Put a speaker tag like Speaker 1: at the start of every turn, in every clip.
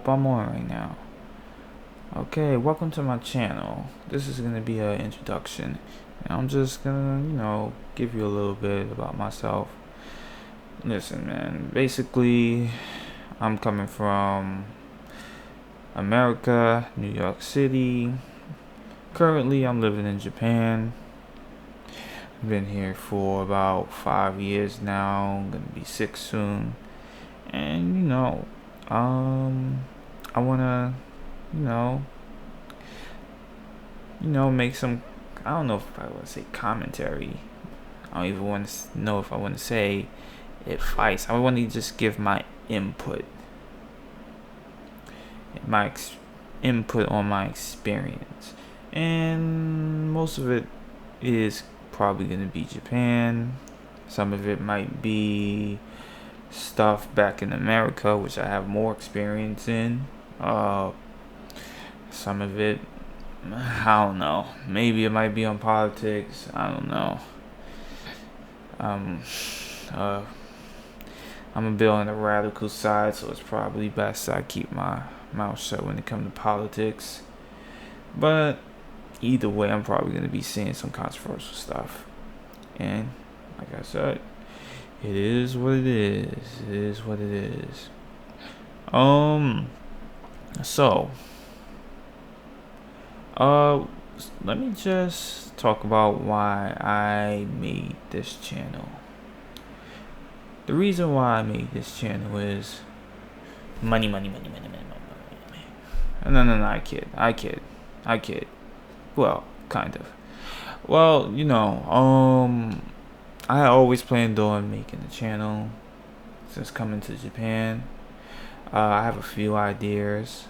Speaker 1: hope I'm on right now. Okay, welcome to my channel. This is gonna be an introduction. And I'm just gonna, give you a little bit about myself. Listen, man. Basically, I'm coming from America, New York City. Currently, I'm living in Japan. I've been here for about 5 years now. I'm gonna be 6 soon. And I wanna, you know, make some. I don't know if I want to say commentary. I don't even want to know if I want to say advice. I want to just give my input, input on my experience, and most of it is probably gonna be Japan. Some of it might be stuff back in America, which I have more experience in. Some of it, I don't know. Maybe it might be on politics. I don't know. Um, uh, I'm a bit on the radical side, so it's probably best I keep my mouth shut when it comes to politics. But either way, I'm probably gonna be seeing some controversial stuff. And like I said, it is what it is. It is what it is. So, let me just talk about why I made this channel. The reason why I made this channel is money. No, I kid. Well, kind of. Well, I always planned on making a channel since coming to Japan. I have a few ideas.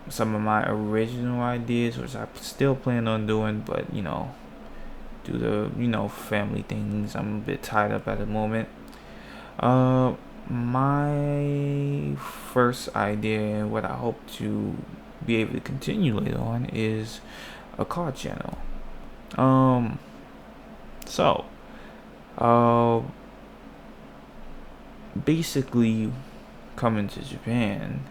Speaker 1: Some of my original ideas, which I still plan on doing, but due to family things, I'm a bit tied up at the moment. My first idea and what I hope to be able to continue later on is a car channel. So, basically, coming to Japan,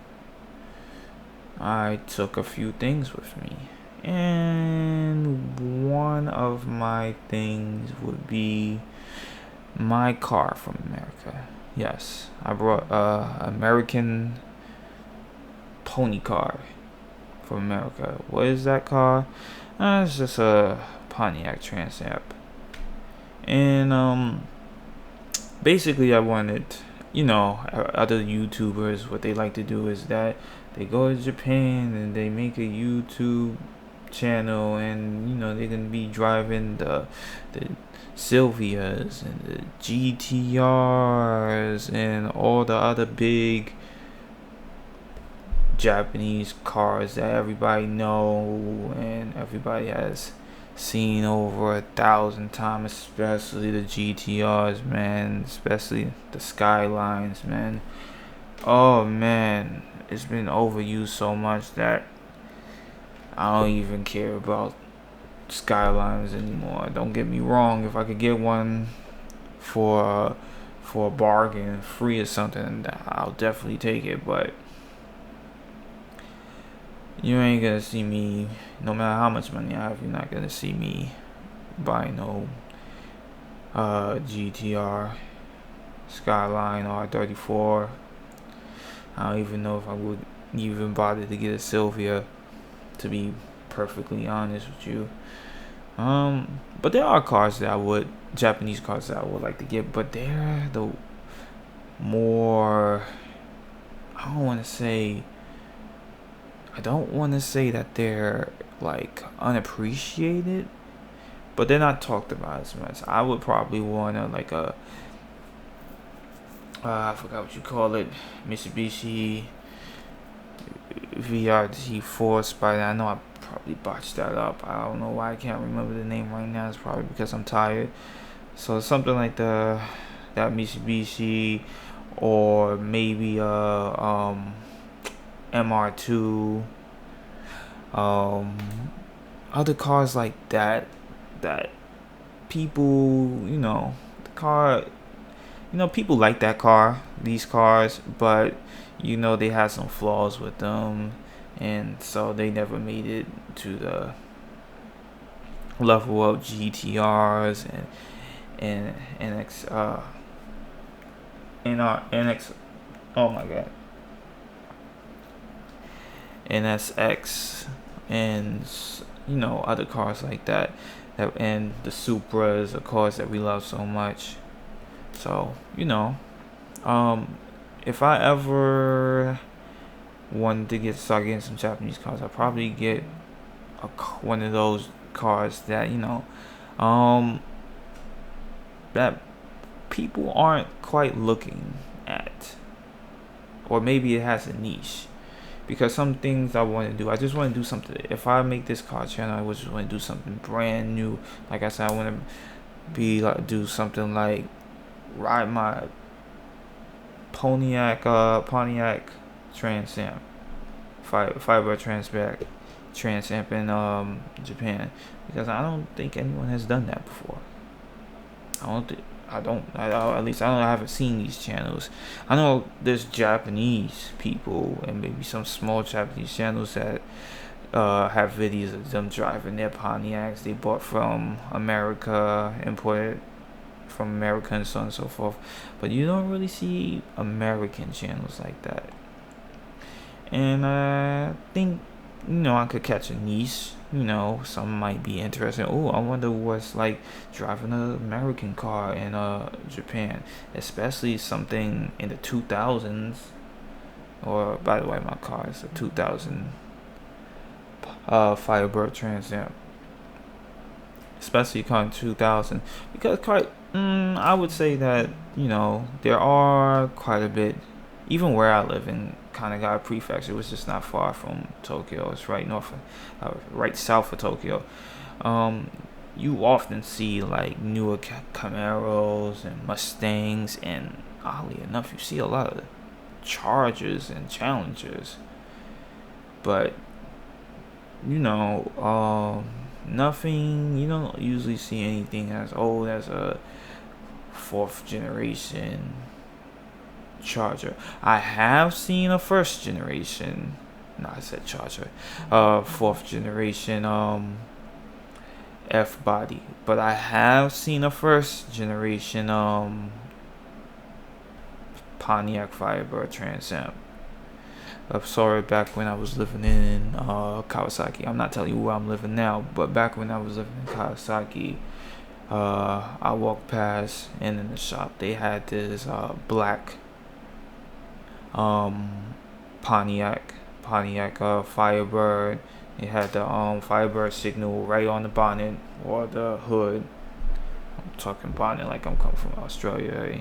Speaker 1: I took a few things with me, and one of my things would be my car from America. Yes, I brought American pony car from America. What is that car? It's just a Pontiac Trans Am. And basically I wanted, other YouTubers, what they like to do is that they go to Japan and they make a YouTube channel, and they're gonna be driving the Sylvias and the GTRs and all the other big Japanese cars that everybody know and everybody has seen over 1,000 times, especially the GTRs, man, especially the Skylines, man. Oh man, it's been overused so much that I don't even care about Skylines anymore. Don't get me wrong, if I could get one for a bargain, free or something, I'll definitely take it, but you ain't gonna see me, no matter how much money I have, you're not gonna see me buy no GTR, Skyline, R34. I don't even know if I would even bother to get a Sylvia, to be perfectly honest with you. But there are cars that Japanese cars that I would like to get, but they're the more, I don't want to say that they're like unappreciated, but they're not talked about as much. I would probably want like a I forgot what you call it, Mitsubishi VRT 4 Spider. I know I probably botched that up. I don't know why I can't remember the name right now. It's probably because I'm tired. So something like that Mitsubishi, or maybe MR2, other cars like that people, the car, people like these cars, but they had some flaws with them, and so they never made it to the level of GTRs and NX NX. Oh my god, NSX, and other cars like that, and the Supras, the cars that we love so much. So if I ever wanted to start getting some Japanese cars, I'd probably get one of those cars that that people aren't quite looking at, or maybe it has a niche. Because some things I want to do, I just want to do something. If I make this car channel, I just want to do something brand new. Like I said, I want to do something like ride my Pontiac Trans Am, fiber Trans Am in Japan, because I don't think anyone has done that before. I haven't seen these channels. I know there's Japanese people and maybe some small Japanese channels that have videos of them driving their Pontiacs they bought from America, imported from America, and so on and so forth. But you don't really see American channels like that. And I think I could catch a niche. Some might be interested. Oh, I wonder what's like driving an American car in Japan, especially something in the 2000s. Or, by the way, my car is a 2000 Firebird Trans Am, especially car in 2000, because I would say that there are quite a bit, even where I live in Kanagawa Prefecture, which is not far from Tokyo. It's right right south of Tokyo. You often see like newer Camaros and Mustangs, and oddly enough, you see a lot of Chargers and Challengers. But nothing. You don't usually see anything as old as a fourth generation Charger. I have seen a first generation. No, I said Charger. Fourth generation F body, but I have seen a first generation Pontiac Firebird Trans Am. I saw it back when I was living in Kawasaki. I'm not telling you where I'm living now, but back when I was living in Kawasaki, I walked past, and in the shop they had this black Pontiac Firebird. It had the Firebird signal right on the bonnet or the hood. I'm talking bonnet like I'm coming from Australia,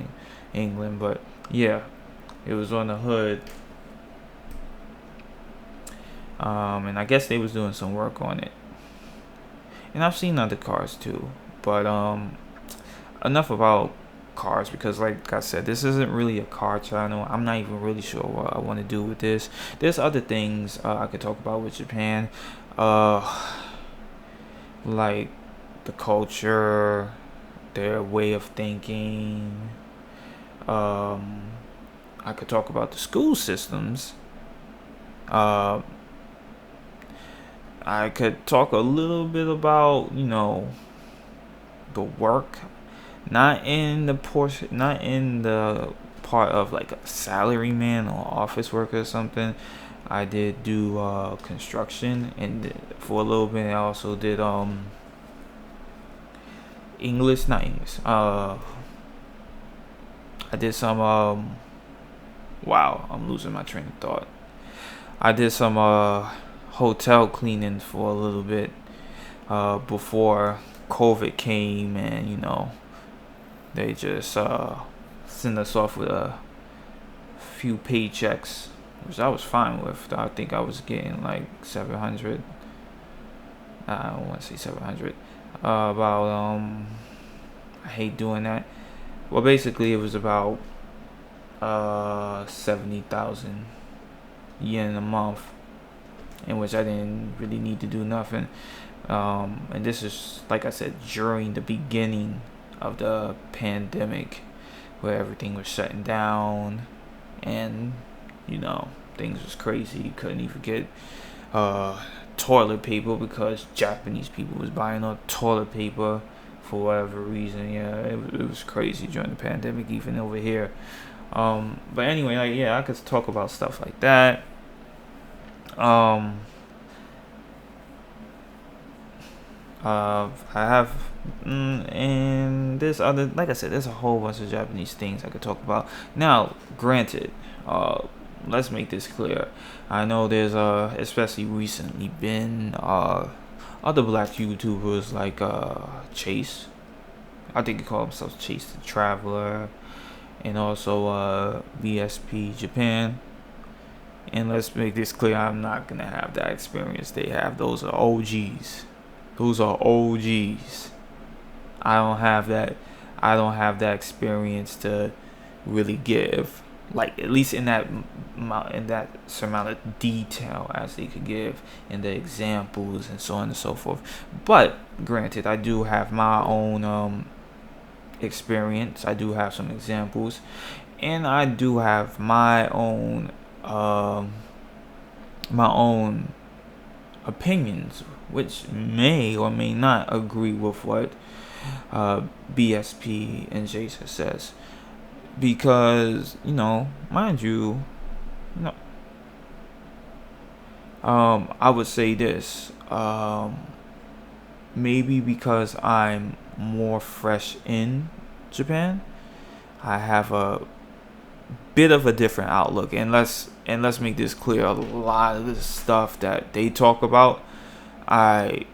Speaker 1: England, but yeah, it was on the hood. And I guess they was doing some work on it. And I've seen other cars too, but enough about cars, because like I said, this isn't really a car channel. I'm not even really sure what I want to do with this. There's other things I could talk about with Japan, like the culture, their way of thinking. I could talk about the school systems. I could talk a little bit about the work. Not in the part of like a salaryman or office worker or something. I did do construction, and for a little bit I also did English, not English. I did some wow, I'm losing my train of thought. I did some hotel cleaning for a little bit before COVID came, and they just sent us off with a few paychecks, which I was fine with. I think I was getting like 700. I don't want to say 700. About I hate doing that. Well, basically it was about 70,000 yen a month, in which I didn't really need to do nothing. And this is, like I said, during the beginning of the pandemic. where everything was shutting down, and things was crazy. You couldn't even get toilet paper because Japanese people was buying up toilet paper for whatever reason. Yeah, it was crazy during the pandemic, even over here. But anyway, I could talk about stuff like that. I have, and there's other, like I said, there's a whole bunch of Japanese things I could talk about. Now, granted, let's make this clear. I know there's especially recently been other black YouTubers like Chase. I think they call themselves Chase the Traveler, and also VSP Japan. And let's make this clear, I'm not gonna have that experience they have. Those are OGs. Those are OGs. I don't have that. I don't have that experience to really give, like, at least in that amount of detail as they could give in the examples and so on and so forth. But granted, I do have my own experience. I do have some examples, and I do have my own opinions, which may or may not agree with what BSP and Jason says, because mind you, I would say this, maybe because I'm more fresh in Japan, I have a bit of a different outlook, and let's make this clear. A lot of the stuff that they talk about, I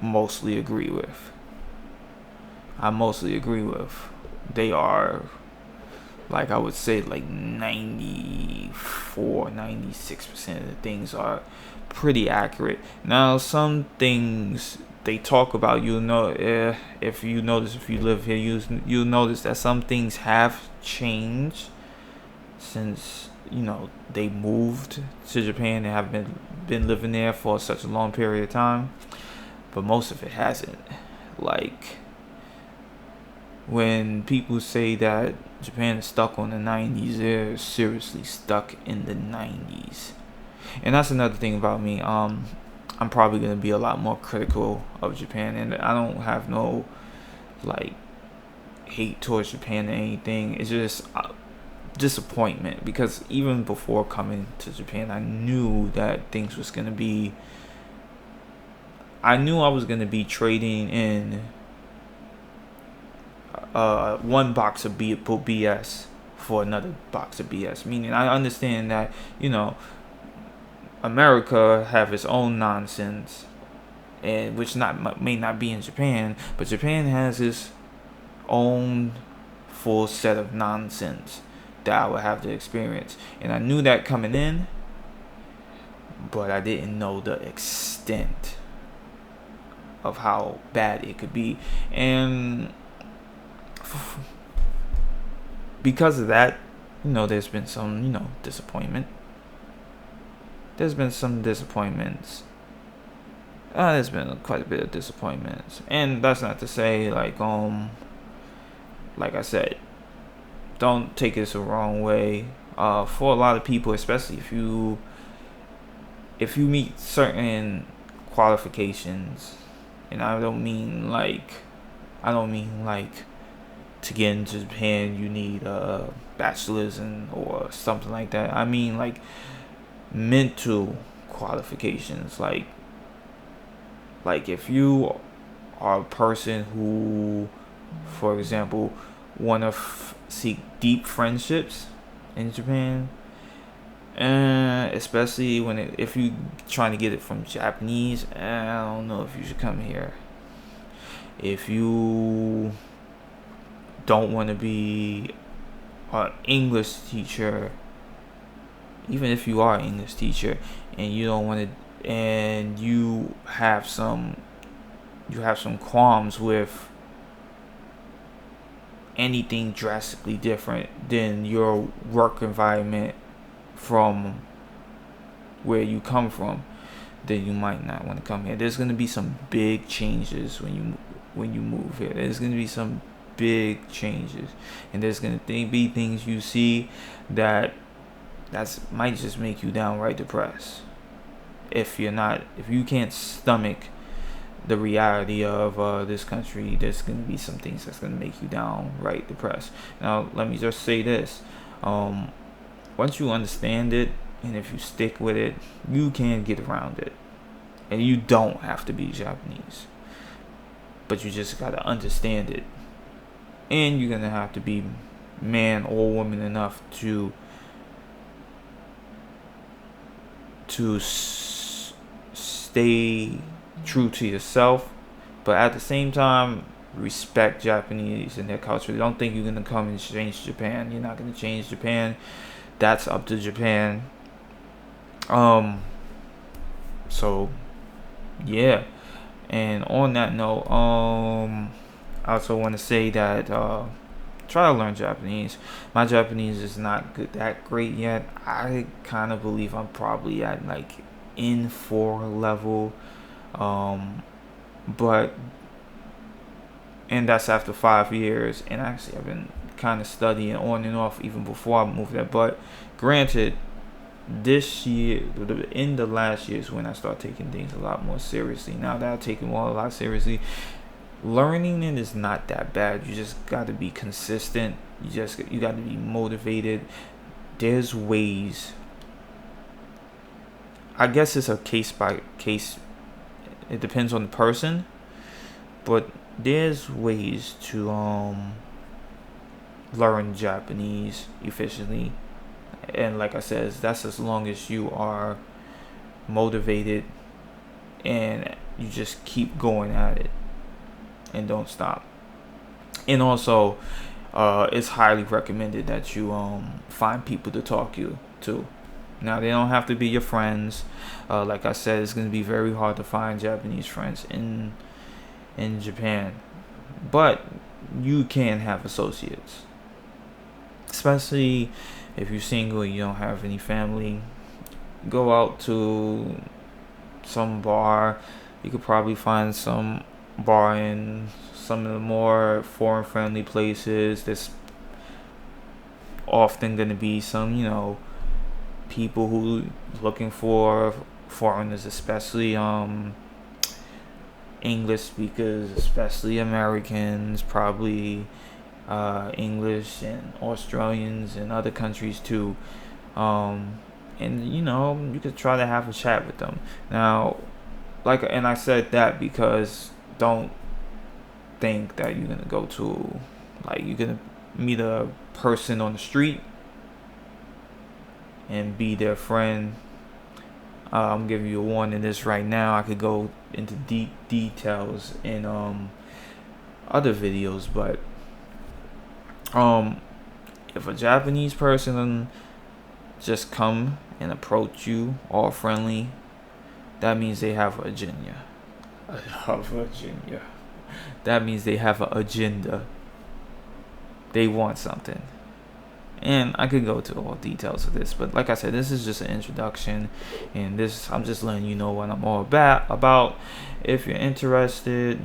Speaker 1: mostly agree with. They are, like, I would say, like 96% of the things are pretty accurate. Now, some things they talk about, if you live here, you'll notice that some things have changed since they moved to Japan and have been living there for such a long period of time, but most of it hasn't. Like, when people say that Japan is stuck on the 90s, they're seriously stuck in the 90s. And that's another thing about me. I'm probably going to be a lot more critical of Japan, and I don't have no like hate towards Japan or anything. It's just disappointment, because even before coming to Japan, I knew that things was going to be, I knew I was going to be trading in one box of BS for another box of BS. Meaning, I understand that America have its own nonsense, and which may not be in Japan, but Japan has its own full set of nonsense that I would have to experience, and I knew that coming in, but I didn't know the extent of how bad it could be, and because of that, there's been some disappointment. There's been some disappointments. There's been quite a bit of disappointments, and that's not to say like I said, don't take this the wrong way. For a lot of people, especially if you meet certain qualifications, and I don't mean like to get into Japan you need a bachelor's or something like that. I mean like mental qualifications, like if you are a person who, for example, want to seek deep friendships in Japan, especially if you trying to get it from Japanese, I don't know if you should come here. If you don't want to be an English teacher, even if you are an English teacher, and you don't want to, and you have some qualms with anything drastically different than your work environment from where you come from, then you might not want to come here. There's going to be some big changes when you move here. There's going to be some big changes, and there's gonna be things you see that's might just make you downright depressed if you can't stomach the reality of this country. There's gonna be some things that's gonna make you downright depressed. Now, let me just say this: once you understand it, and if you stick with it, you can get around it, and you don't have to be Japanese, but you just gotta understand it, and you're gonna have to be man or woman enough to stay true to yourself, but at the same time respect Japanese and their culture. Don't think you're gonna come and change Japan. You're not gonna change Japan. That's up to Japan. So yeah, and on that note, I also want to say that try to learn Japanese. My Japanese is not that great yet. I kind of believe I'm probably at like N4 level, but and that's after 5 years. And actually, I've been kind of studying on and off even before I moved there. But granted, this year, the end of last year, is when I started taking things a lot more seriously. Now that I take them all a lot seriously, learning it is not that bad. You just got to be consistent. You got to be motivated. There's ways. I guess it's a case by case. It depends on the person, but there's ways to learn Japanese efficiently. And like I said, that's as long as you are motivated and you just keep going at it and don't stop. And also, it's highly recommended that you find people to talk to. Now, they don't have to be your friends. Like I said, it's going to be very hard to find Japanese friends in Japan, but you can have associates, especially if you're single and you don't have any family. Go out to some bar. You could probably find some bar in some of the more foreign friendly places. There's often going to be some people who looking for foreigners, especially English speakers, especially Americans, probably English and Australians and other countries too. And you could try to have a chat with them. Now, and I said that because don't think that you're gonna go to, you're gonna meet a person on the street and be their friend. I'm giving you a warning this right now. I could go into deep details in other videos, but if a Japanese person just come and approach you all friendly, that means they have an agenda. That means they have an agenda. They want something. And I could go to all details of this, but like I said, this is just an introduction, and I'm just letting you know what I'm all about. If you're interested,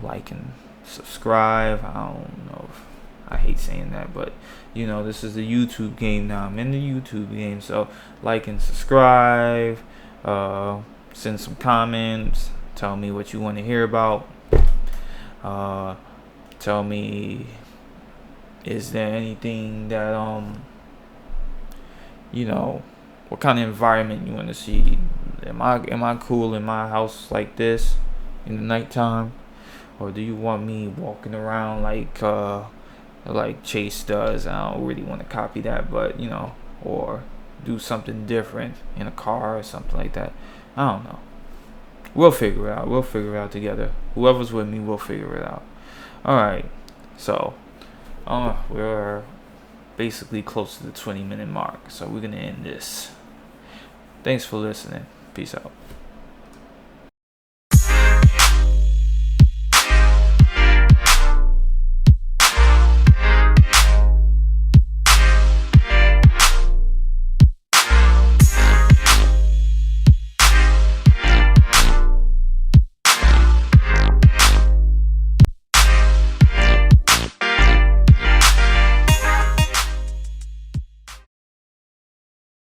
Speaker 1: like and subscribe. I don't know if I hate saying that, but this is the YouTube game now. I'm in the YouTube game, so like and subscribe. Send some comments. Tell me what you want to hear about. Tell me, is there anything that what kind of environment you want to see? Am I cool in my house like this in the nighttime, or do you want me walking around like Chase does? I don't really want to copy that, but or do something different in a car or something like that. I don't know. We'll figure it out. We'll figure it out together. Whoever's with me, we'll figure it out. All right. So, we're basically close to the 20-minute mark, so we're gonna end this. Thanks for listening. Peace out.